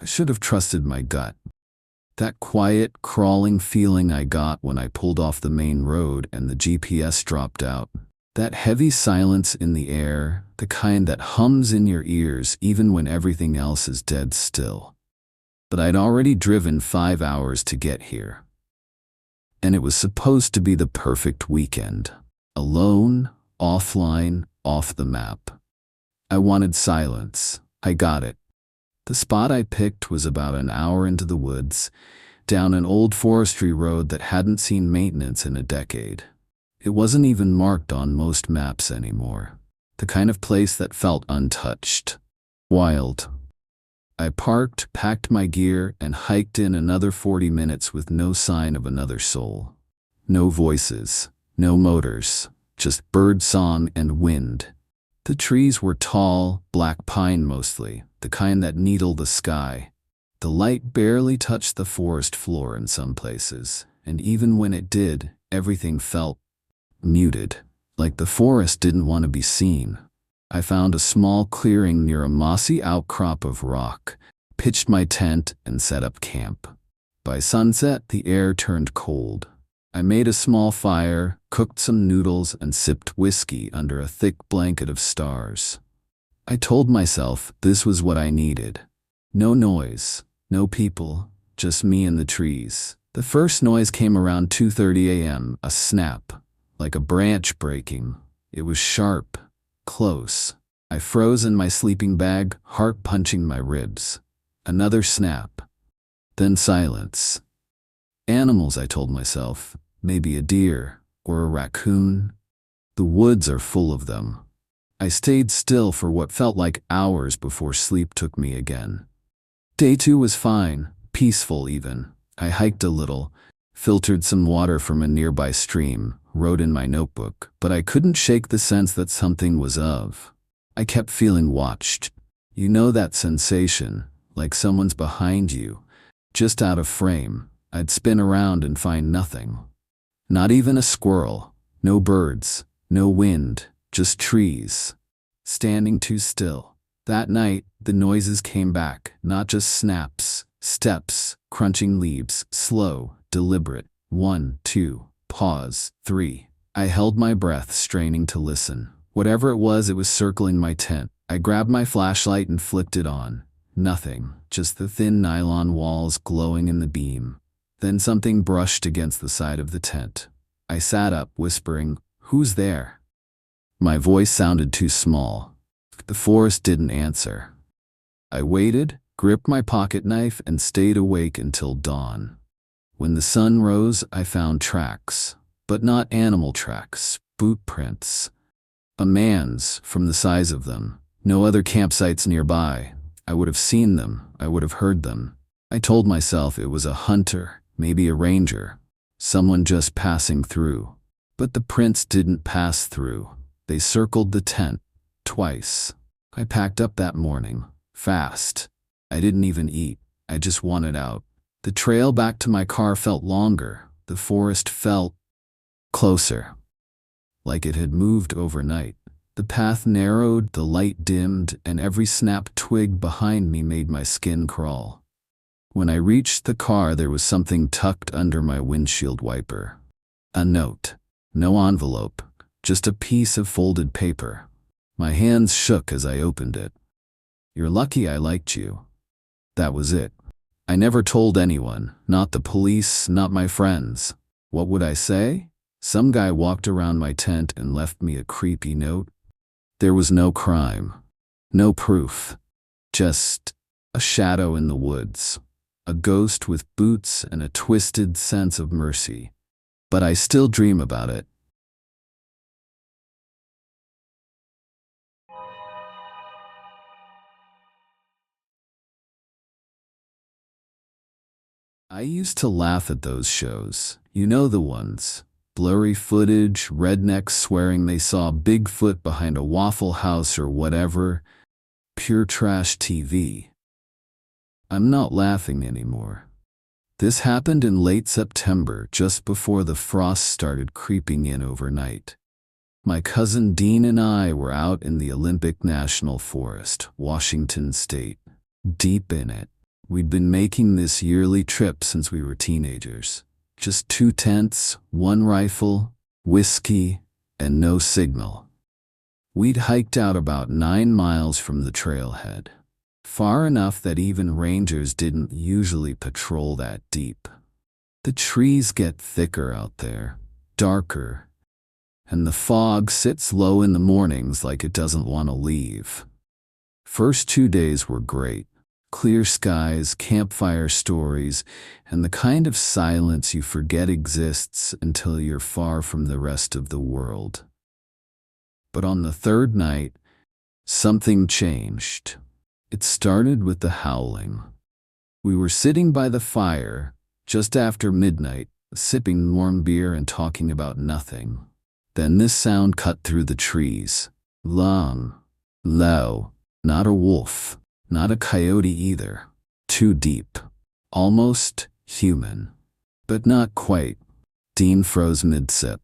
I should have trusted my gut. That quiet, crawling feeling I got when I pulled off the main road and the GPS dropped out. That heavy silence in the air, the kind that hums in your ears even when everything else is dead still. But I'd already driven 5 hours to get here. And it was supposed to be the perfect weekend. Alone, offline, off the map. I wanted silence. I got it. The spot I picked was about an hour into the woods, down an old forestry road that hadn't seen maintenance in a decade. It wasn't even marked on most maps anymore. The kind of place that felt untouched. Wild. I parked, packed my gear, and hiked in another 40 minutes with no sign of another soul. No voices, no motors, just bird song and wind. The trees were tall, black pine mostly, the kind that needle the sky. The light barely touched the forest floor in some places, and even when it did, everything felt muted, like the forest didn't want to be seen. I found a small clearing near a mossy outcrop of rock, pitched my tent, and set up camp. By sunset, the air turned cold. I made a small fire, cooked some noodles, and sipped whiskey under a thick blanket of stars. I told myself this was what I needed. No noise, no people, just me and the trees. The first noise came around 2:30 a.m., a snap. Like a branch breaking. It was sharp, close. I froze in my sleeping bag, heart punching my ribs. Another snap. Then silence. Animals, I told myself. Maybe a deer or a raccoon. The woods are full of them. I stayed still for what felt like hours before sleep took me again. Day 2 was fine, peaceful even. I hiked a little, filtered some water from a nearby stream, wrote in my notebook, but I couldn't shake the sense that something was off. I kept feeling watched. You know that sensation, like someone's behind you, just out of frame. I'd spin around and find nothing. Not even a squirrel, no birds, no wind, just trees, standing too still. That night, the noises came back, not just snaps, steps, crunching leaves, slow, deliberate. 1, 2. Pause. 3. I held my breath, straining to listen. Whatever it was circling my tent. I grabbed my flashlight and flicked it on. Nothing, just the thin nylon walls glowing in the beam. Then something brushed against the side of the tent. I sat up, whispering, "Who's there?" My voice sounded too small. The forest didn't answer. I waited, gripped my pocket knife, and stayed awake until dawn. When the sun rose, I found tracks, but not animal tracks, boot prints. A man's, from the size of them. No other campsites nearby. I would have seen them, I would have heard them. I told myself it was a hunter, maybe a ranger, someone just passing through. But the prints didn't pass through. They circled the tent, twice. I packed up that morning, fast. I didn't even eat, I just wanted out. The trail back to my car felt longer. The forest felt closer, like it had moved overnight. The path narrowed, the light dimmed, and every snap twig behind me made my skin crawl. When I reached the car, there was something tucked under my windshield wiper. A note. No envelope, just a piece of folded paper. My hands shook as I opened it. "You're lucky I liked you." That was it. I never told anyone, not the police, not my friends. What would I say? Some guy walked around my tent and left me a creepy note. There was no crime, no proof, just a shadow in the woods, a ghost with boots and a twisted sense of mercy. But I still dream about it. I used to laugh at those shows. You know the ones. Blurry footage, rednecks swearing they saw Bigfoot behind a Waffle House or whatever. Pure trash TV. I'm not laughing anymore. This happened in late September, just before the frost started creeping in overnight. My cousin Dean and I were out in the Olympic National Forest, Washington State, deep in it. We'd been making this yearly trip since we were teenagers. Just 2 tents, 1 rifle, whiskey, and no signal. We'd hiked out about 9 miles from the trailhead, far enough that even rangers didn't usually patrol that deep. The trees get thicker out there, darker, and the fog sits low in the mornings like it doesn't want to leave. First 2 days were great. Clear skies, campfire stories, and the kind of silence you forget exists until you're far from the rest of the world. But on the 3rd night, something changed. It started with the howling. We were sitting by the fire, just after midnight, sipping warm beer and talking about nothing. Then this sound cut through the trees. Long, low, not a wolf. Not a coyote either. Too deep. Almost human. But not quite. Dean froze mid-sip.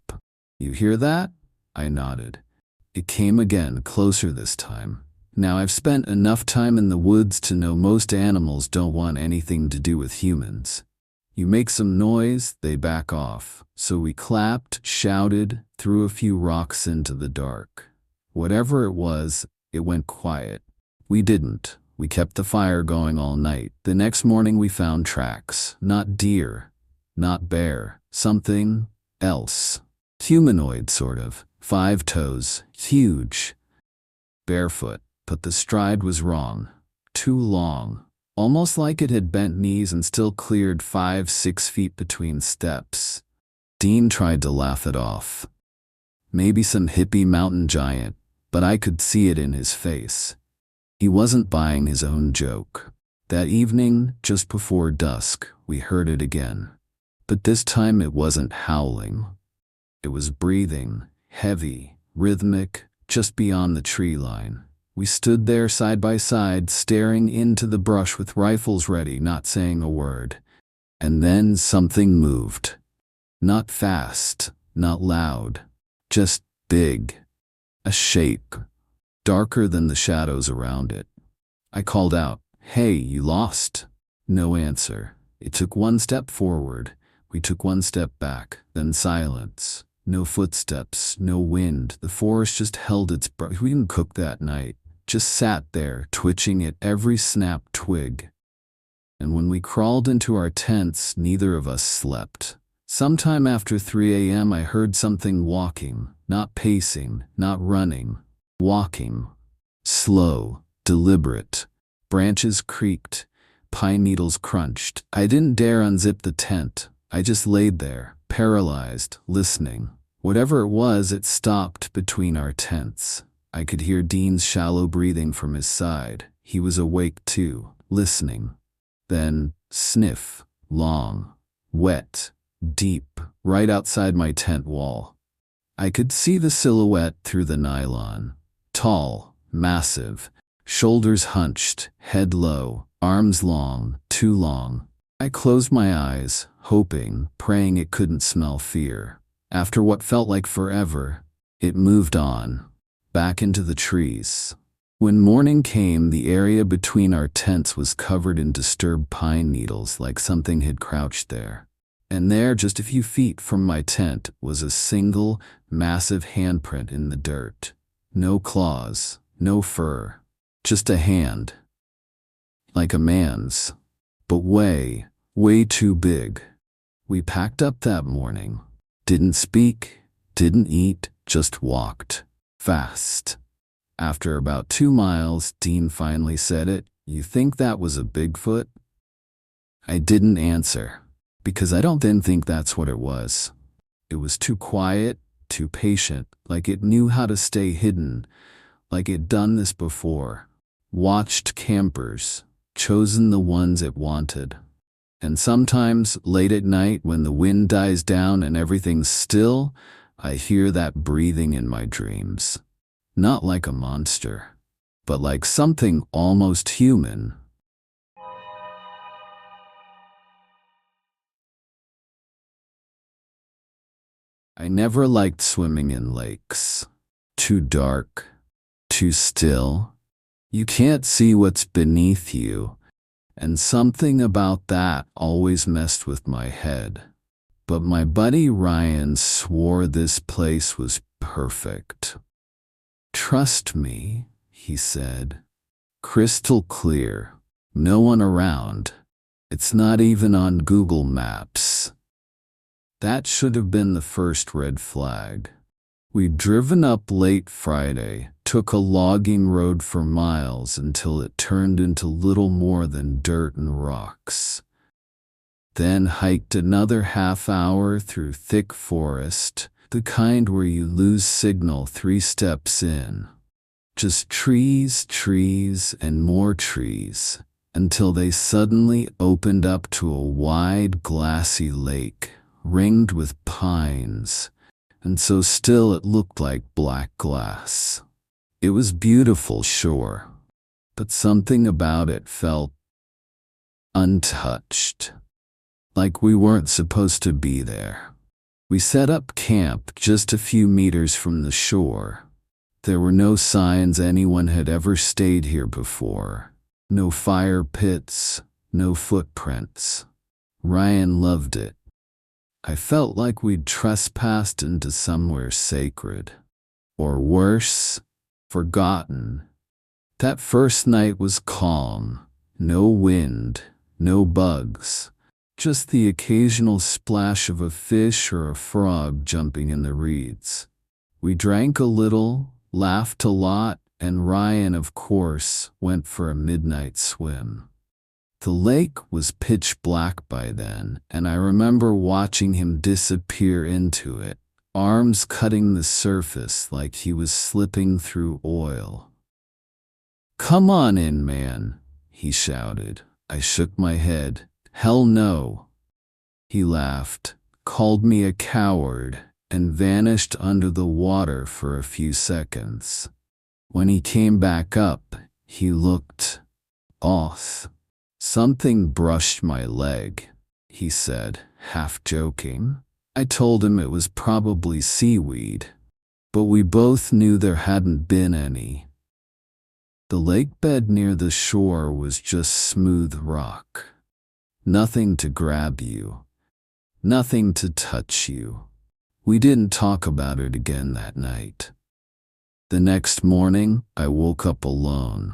"You hear that?" I nodded. It came again, closer this time. Now I've spent enough time in the woods to know most animals don't want anything to do with humans. You make some noise, they back off. So we clapped, shouted, threw a few rocks into the dark. Whatever it was, it went quiet. We didn't. We kept the fire going all night. The next morning we found tracks. Not deer, not bear, something else. Humanoid, sort of. 5 toes, huge. Barefoot, but the stride was wrong. Too long. Almost like it had bent knees and still cleared 5-6 feet between steps. Dean tried to laugh it off. Maybe some hippie mountain giant, but I could see it in his face. He wasn't buying his own joke. That evening, just before dusk, we heard it again. But this time it wasn't howling. It was breathing, heavy, rhythmic, just beyond the tree line. We stood there side by side, staring into the brush with rifles ready, not saying a word. And then something moved. Not fast, not loud, just big. A shape. Darker than the shadows around it. I called out, "Hey, you lost?" No answer. It took 1 step forward. We took 1 step back, then silence. No footsteps, no wind. The forest just held its breath. We didn't cook that night. Just sat there, twitching at every snapped twig. And when we crawled into our tents, neither of us slept. Sometime after 3 a.m. I heard something walking, not pacing, not running. Walking. Slow, deliberate. Branches creaked. Pine needles crunched. I didn't dare unzip the tent. I just laid there, paralyzed, listening. Whatever it was, it stopped between our tents. I could hear Dean's shallow breathing from his side. He was awake too, listening. Then, sniff. Long. Wet. Deep. Right outside my tent wall. I could see the silhouette through the nylon. Tall, massive, shoulders hunched, head low, arms long, too long. I closed my eyes, hoping, praying it couldn't smell fear. After what felt like forever, it moved on, back into the trees. When morning came, the area between our tents was covered in disturbed pine needles, like something had crouched there. And there, just a few feet from my tent, was a single, massive handprint in the dirt. No claws, no fur, just a hand. Like a man's, but way, way too big. We packed up that morning. Didn't speak, didn't eat, just walked. Fast. After about 2 miles, Dean finally said it. "You think that was a Bigfoot?" I didn't answer, because I don't then think that's what it was. It was too quiet, too patient, like it knew how to stay hidden, like it'd done this before. Watched campers, chosen the ones it wanted. And sometimes, late at night, when the wind dies down and everything's still, I hear that breathing in my dreams. Not like a monster, but like something almost human. I never liked swimming in lakes. Too dark, too still. You can't see what's beneath you, and something about that always messed with my head. But my buddy Ryan swore this place was perfect. "Trust me," he said. "Crystal clear. No one around. It's not even on Google Maps." That should have been the first red flag. We'd driven up late Friday, took a logging road for miles until it turned into little more than dirt and rocks. Then hiked another half hour through thick forest, the kind where you lose signal 3 steps in. Just trees, trees, and more trees, until they suddenly opened up to a wide, glassy lake, ringed with pines, and so still it looked like black glass. It was beautiful, sure, but something about it felt untouched, like we weren't supposed to be there. We set up camp just a few meters from the shore. There were no signs anyone had ever stayed here before. No fire pits, no footprints. Ryan loved it. I felt like we'd trespassed into somewhere sacred. Or worse, forgotten. That first night was calm. No wind, no bugs. Just the occasional splash of a fish or a frog jumping in the reeds. We drank a little, laughed a lot, and Ryan, of course, went for a midnight swim. The lake was pitch black by then, and I remember watching him disappear into it, arms cutting the surface like he was slipping through oil. "Come on in, man," he shouted. I shook my head. "Hell no." He laughed, called me a coward, and vanished under the water for a few seconds. When he came back up, he looked off. "Something brushed my leg," he said, half joking. I told him it was probably seaweed, but we both knew there hadn't been any. The lake bed near the shore was just smooth rock. Nothing to grab you. Nothing to touch you. We didn't talk about it again that night. The next morning, I woke up alone.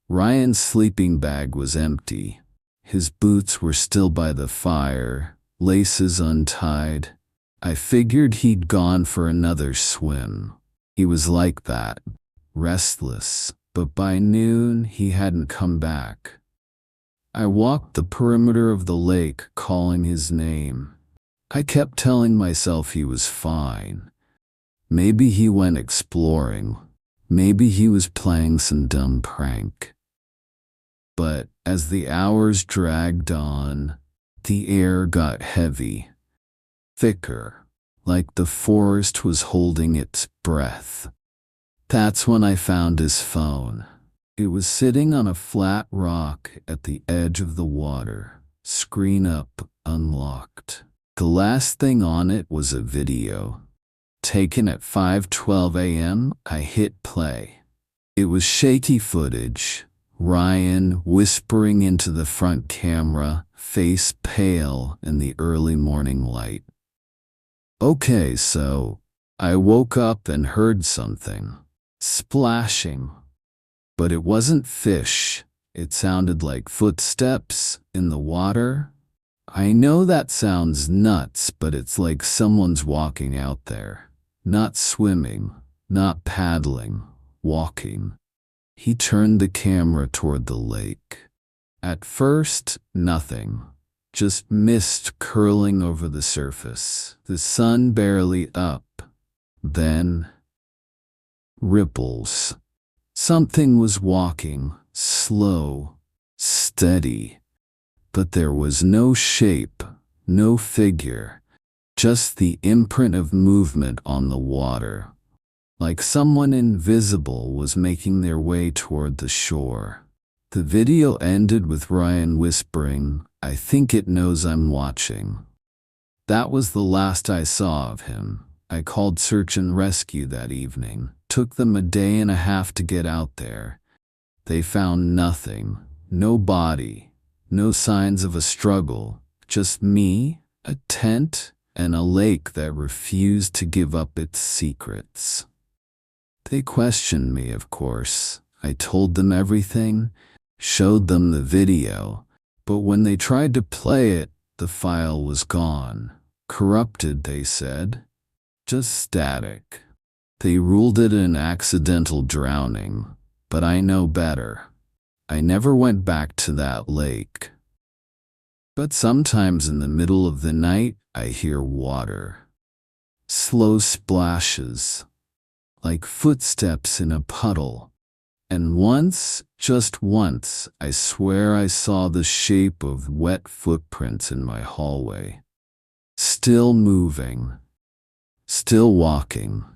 Ryan's sleeping bag was empty. His boots were still by the fire, laces untied. I figured he'd gone for another swim. He was like that, restless, but by noon he hadn't come back. I walked the perimeter of the lake calling his name. I kept telling myself he was fine. Maybe he went exploring. Maybe he was playing some dumb prank. But as the hours dragged on, the air got heavy, thicker, like the forest was holding its breath. That's when I found his phone. It was sitting on a flat rock at the edge of the water, screen up, unlocked. The last thing on it was a video. Taken at 5:12 a.m., I hit play. It was shaky footage. Ryan whispering into the front camera, face pale in the early morning light. Okay, so I woke up and heard something. Splashing. But it wasn't fish. It sounded like footsteps in the water. I know that sounds nuts, but it's like someone's walking out there. Not swimming, not paddling, walking. He turned the camera toward the lake. At first, nothing. Just mist curling over the surface, the sun barely up. Then, ripples. Something was walking, slow, steady. But there was no shape, no figure, just the imprint of movement on the water. Like someone invisible was making their way toward the shore. The video ended with Ryan whispering, "I think it knows I'm watching." That was the last I saw of him. I called search and rescue that evening. Took them a day and a half to get out there. They found nothing. No body. No signs of a struggle, just me, a tent, and a lake that refused to give up its secrets. They questioned me, of course. I told them everything, showed them the video, but when they tried to play it, the file was gone. Corrupted, they said. Just static. They ruled it an accidental drowning, but I know better. I never went back to that lake. But sometimes in the middle of the night, I hear water. Slow splashes, like footsteps in a puddle. And once, just once, I swear I saw the shape of wet footprints in my hallway. Still moving. Still walking.